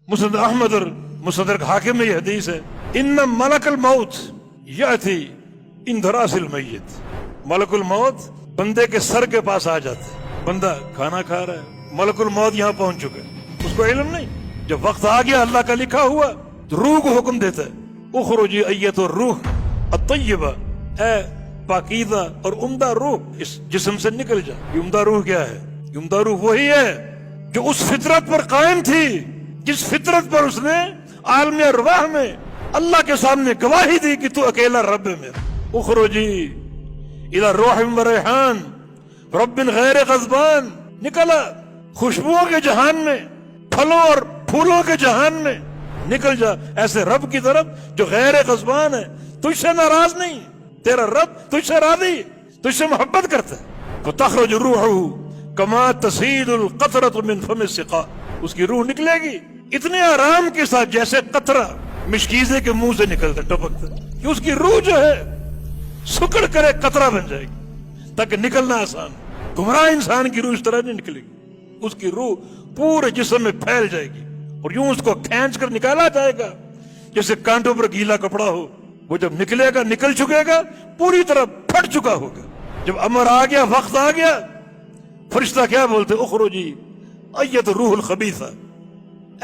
مسند احمد اور مصدرک حاکم میں یہ حدیث ہے، ان ملک الموت یاتی عند راس المیت، ملک الموت بندے کے سر کے پاس آ جاتا ہے، بندہ کھانا کھا رہا ہے، ملک الموت یہاں پہنچ چکا ہے، اس کو علم نہیں، جب وقت آ گیا اللہ کا لکھا ہوا تو روح کو حکم دیتا ہے، اخرجی ایت الروح الطیبہ، اے پاکیزہ اور عمدہ روح اس جسم سے نکل جا۔ یہ عمدہ روح کیا ہے؟ یہ عمدہ روح وہی ہے جو اس فطرت پر قائم تھی جس فطرت پر اس نے عالم ارواح میں اللہ کے سامنے گواہی دی کہ تو اکیلا رب ہے میرا۔ اخرجی الی روح و ریحان رب غیر غضبان، نکلا خوشبوؤں کے جہان میں، پھلوں اور پھولوں کے جہان میں، نکل جا ایسے رب کی طرف جو غیر غضبان ہے، تجھ سے ناراض نہیں، تیرا رب تجھ سے راضی، تجھ سے محبت کرتا ہے۔ فتخرج روحہ کما تسیل القطرۃ من فم السقاء، اس کی روح نکلے گی اتنے آرام کے ساتھ جیسے قطرہ مشکیزے کے منہ سے نکلتا ٹپکتا، کہ اس کی روح جو ہے سکڑ کرے قطرہ بن جائے گی تاکہ نکلنا آسان۔ گمراہ انسان کی روح اس طرح نہیں نکلے گی، اس کی روح پورے جسم میں پھیل جائے گی اور یوں اس کو کھینچ کر نکالا جائے گا جیسے کانٹوں پر گیلا کپڑا ہو، وہ جب نکلے گا نکل چکے گا، پوری طرح پھٹ چکا ہوگا۔ جب امر آ گیا، وقت آ گیا، فرشتہ کیا بولتے؟ اخرجی ایت روح الخبیثہ،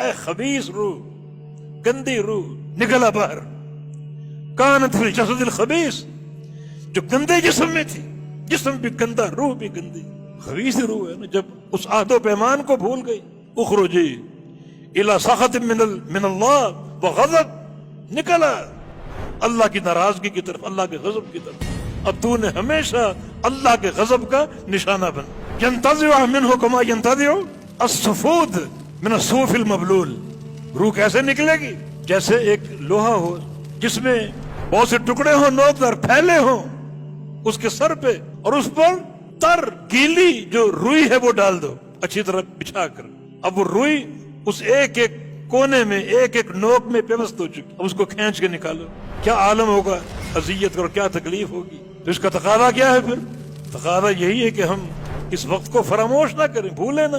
اے خبیث روح، گندی روح، نکلا باہر۔ کانت فی الجسد الخبیث، جو گندے جسم میں تھی، جسم بھی گندا، روح بھی گندی، خبیث روح ہے نا، جب اس عہد و پیمان کو بھول گئی۔ اخرجی الی سخط من اللہ وغضب، نکلا اللہ کی ناراضگی کی طرف، اللہ کے غضب کی طرف، اب تو نے ہمیشہ اللہ کے غضب کا نشانہ بن۔ ینتزع منہ کما ینتزع الصفود من الصوف المبلول، روح کیسے نکلے گی؟ جیسے ایک لوہا ہو جس میں بہت سے ٹکڑے ہوں، نوکدار پھیلے ہوں اس کے سر پہ، اور اس پر تر گیلی جو روئی ہے وہ ڈال دو اچھی طرح بچھا کر، اب وہ روئی اس ایک ایک کونے میں، ایک ایک نوک میں پیوست ہو چکی، اب اس کو کھینچ کے نکالو، کیا عالم ہوگا اذیت اور کیا تکلیف ہوگی۔ تو اس کا تقاضا کیا ہے؟ پھر تقاضا یہی ہے کہ ہم اس وقت کو فراموش نہ کریں، بھولیں نہ۔